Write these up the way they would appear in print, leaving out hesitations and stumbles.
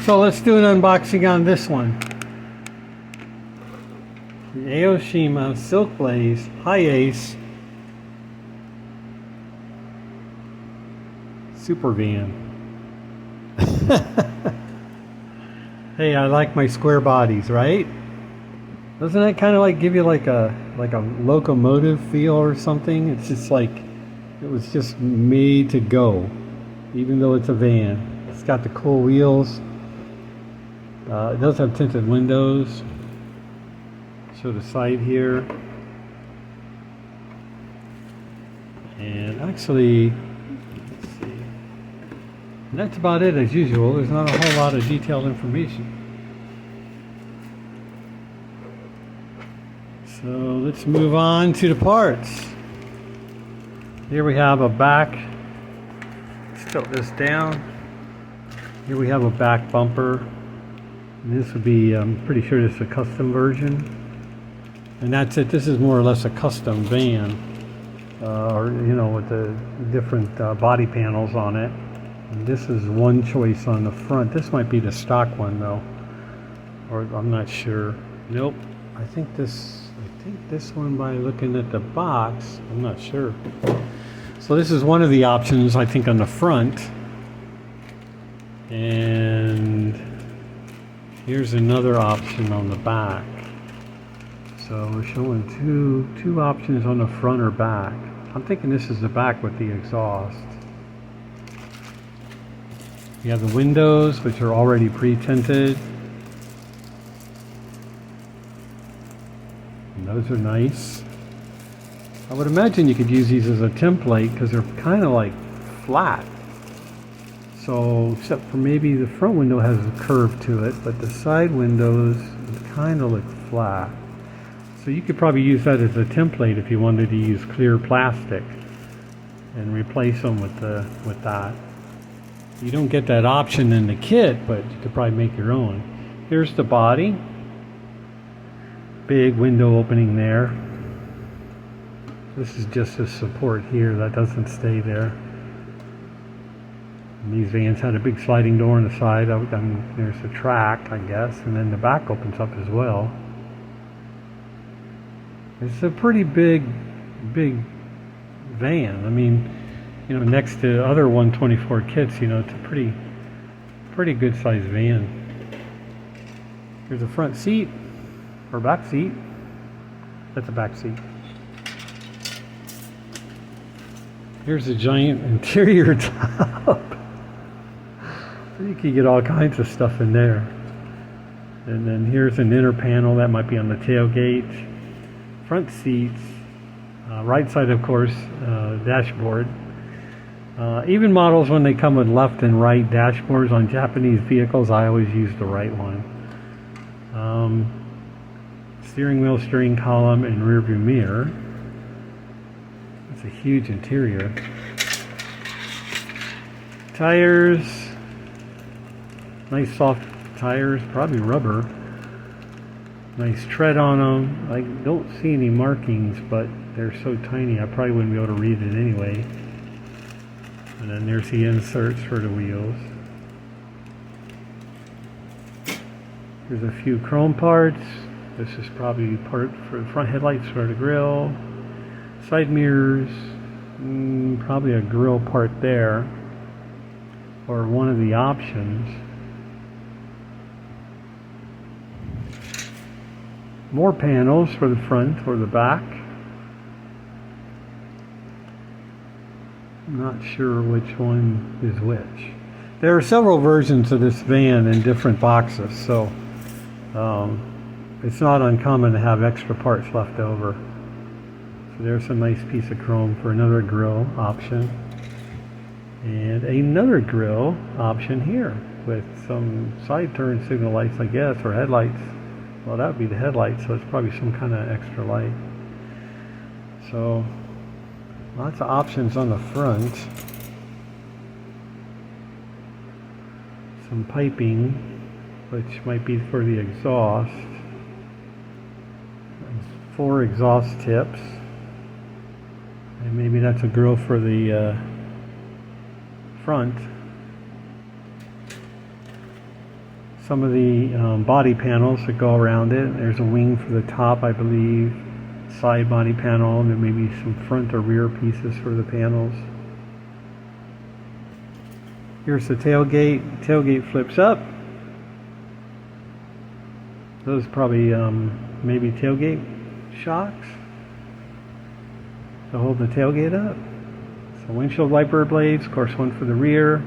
So let's do an unboxing on this one. The Aoshima Silkblaze HIACE Super Van. Hey, I like my square bodies, right? Doesn't that kind of like give you like a locomotive feel or something? It's just like it was just made to go, even though it's a van. It's got the cool wheels. It does have tinted windows. Show the side here. And actually, let's see. And that's about it as usual. There's not a whole lot of detailed information. So let's move on to the parts. Here we have a back. Let's tilt this down. Here we have a back bumper. And this would be, I'm pretty sure this is a custom version. And that's it. This is more or less a custom van, or you know, with the different body panels on it. And this is one choice on the front. This might be the stock one though, or I'm not sure. Nope. I think this one, by looking at the box, I'm not sure. So this is one of the options, I think, on the front. And here's another option on the back. So we're showing two options on the front or back. I'm thinking this is the back with the exhaust. You have the windows, which are already pre-tinted. And those are nice. I would imagine you could use these as a template because they're kind of like flat. So, except for maybe the front window has a curve to it, but the side windows kind of look flat. So you could probably use that as a template if you wanted to use clear plastic and replace them with that. You don't get that option in the kit, but you could probably make your own. Here's the body. Big window opening there. This is just a support here, that doesn't stay there. And these vans had a big sliding door on the side. There's a track, I guess, and then the back opens up as well. It's a pretty big van. I mean, you know, next to other 124 kits, you know, it's a pretty good sized van. Here's a front seat, or back seat. That's a back seat. Here's a giant interior top. You can get all kinds of stuff in there. And then here's an inner panel that might be on the tailgate. Front seats, right side, of course, dashboard. Even models, when they come with left and right dashboards on Japanese vehicles, I always use the right one. Steering wheel, steering column, and rear view mirror. It's a huge interior. Tires, nice soft tires, probably rubber. Nice tread on them. I don't see any markings, but they're so tiny I probably wouldn't be able to read it anyway. And then there's the inserts for the wheels. There's a few chrome parts. This is probably part for the front headlights for the grille. Side mirrors, probably a grille part there, or one of the options. More panels for the front or the back. I'm not sure which one is which. There are several versions of this van in different boxes, so it's not uncommon to have extra parts left over. So there's a nice piece of chrome for another grille option. And another grille option here with some side turn signal lights, I guess, or headlights. Well, that would be the headlights, so it's probably some kind of extra light. So, lots of options on the front. Some piping, which might be for the exhaust. 4 exhaust tips. And maybe that's a grill for the front. some of the body panels that go around it. There's a wing for the top, I believe, side body panel, and then maybe some front or rear pieces for the panels. Here's the tailgate. The tailgate flips up. Those probably maybe tailgate shocks to hold the tailgate up. So windshield wiper blades, of course, one for the rear.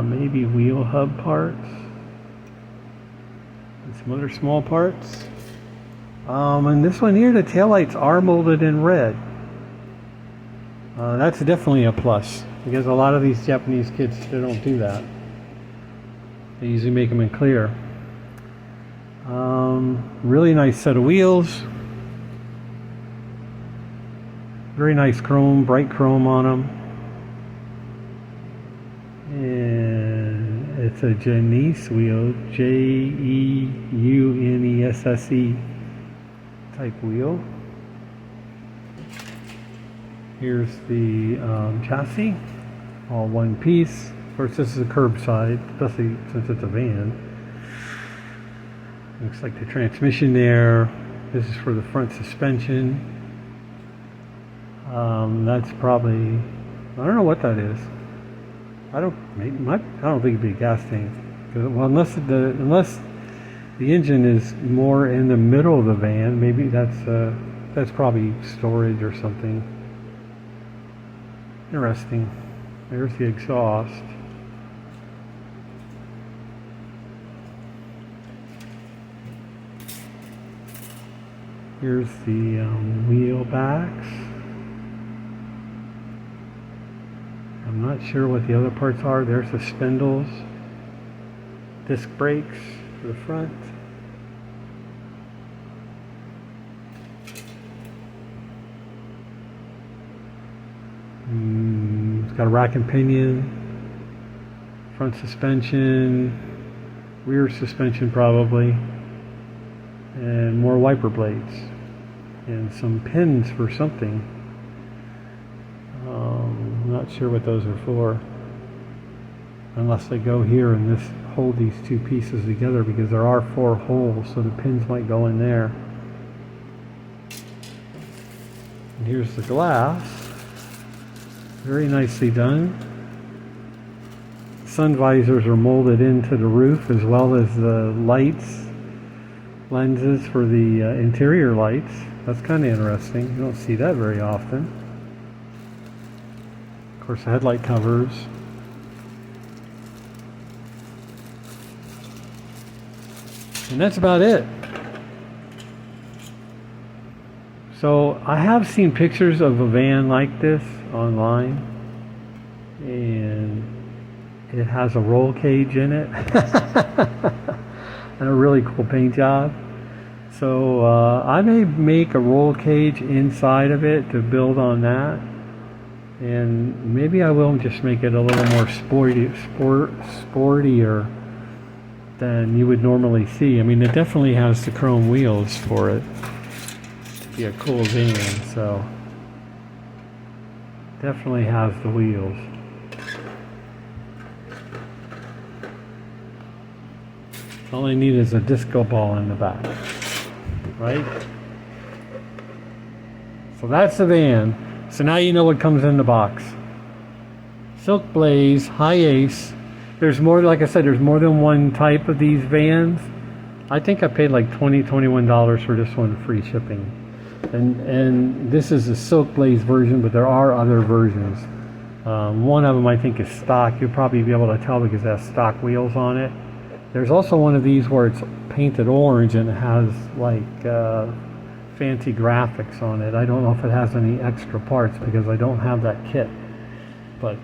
Maybe wheel hub parts. And some other small parts. And this one here, the taillights are molded in red. That's definitely a plus, because a lot of these Japanese kids, they don't do that. They usually make them in clear. Really nice set of wheels. Very nice chrome, bright chrome on them. And it's a Janisse wheel, Jeunesse type wheel. Here's the chassis, all one piece. Of course, this is a curbside, especially since it's a van. Looks like the transmission there. This is for the front suspension. That's probably, I don't know what that is. I don't think it'd be a gas tank. Well, unless the engine is more in the middle of the van, maybe that's probably storage or something. Interesting. There's the exhaust. Here's the wheel backs. I'm not sure what the other parts are. There's the spindles, disc brakes for the front. It's got a rack and pinion, front suspension, rear suspension probably, and more wiper blades, and some pins for something. I'm not sure what those are for, unless they go here and this hold these two pieces together, because there are 4 holes, so the pins might go in there. And here's the glass, very nicely done. Sun visors are molded into the roof, as well as the lights, lenses for the interior lights. That's kind of interesting. You don't see that very often. Of course, the headlight covers. And that's about it. So I have seen pictures of a van like this online, and it has a roll cage in it and a really cool paint job. So I may make a roll cage inside of it to build on that. And maybe I will just make it a little more sportier than you would normally see. I mean, it definitely has the chrome wheels for it to be a cool van, so definitely has the wheels. All I need is a disco ball in the back, right? So that's the van. So now you know what comes in the box. Silkblaze HIACE. There's more, like I said, there's more than one type of these vans. I think I paid like $21 for this one, free shipping. And this is a Silkblaze version, but there are other versions. One of them I think is stock. You'll probably be able to tell because it has stock wheels on it. There's also one of these where it's painted orange and it has like fancy graphics on it. I don't know if it has any extra parts because I don't have that kit, but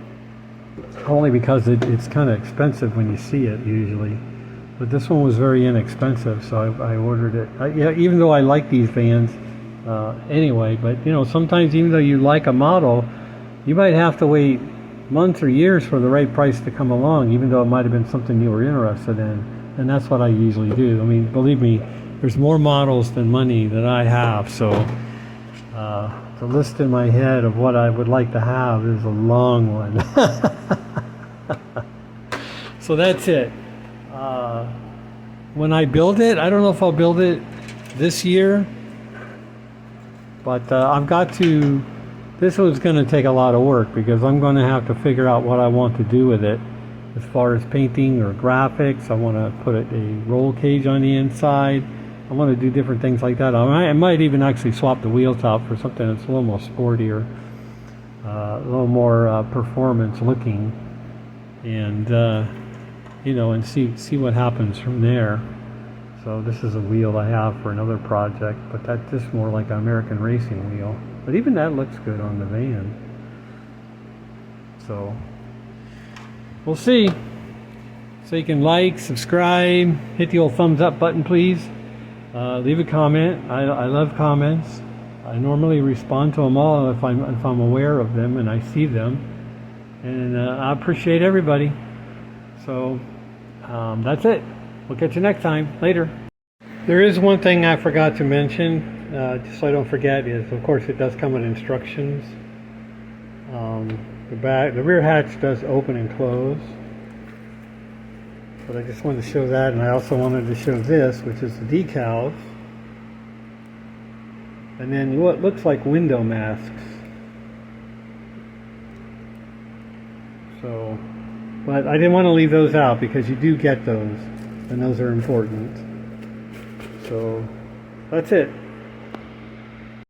only because it's kind of expensive when you see it usually. But this one was very inexpensive, so I ordered it. Yeah, even though I like these vans anyway, but you know, sometimes even though you like a model, you might have to wait months or years for the right price to come along, even though it might have been something you were interested in. And that's what I usually do. I mean, believe me, there's more models than money that I have, so the list in my head of what I would like to have is a long one. So that's it. when I build it. I don't know if I'll build it this year, but I've got to. This one's going to take a lot of work because I'm going to have to figure out what I want to do with it as far as painting or graphics. I want to put a roll cage on the inside. I want to do different things like that. I might even actually swap the wheel top for something that's a little more sportier, a little more performance looking, and you know, and see what happens from there. So this is a wheel I have for another project, but that's just more like an American racing wheel. But even that looks good on the van. So we'll see. So you can like, subscribe, hit the old thumbs up button, please. Leave a comment. I love comments. I normally respond to them all if I'm aware of them and I see them. And I appreciate everybody. So that's it. We'll catch you next time. Later. There is one thing I forgot to mention, just so I don't forget, is of course it does come with instructions. The rear hatch does open and close. But I just wanted to show that, and I also wanted to show this, which is the decals. And then what looks like window masks. So, but I didn't want to leave those out because you do get those, and those are important. So that's it.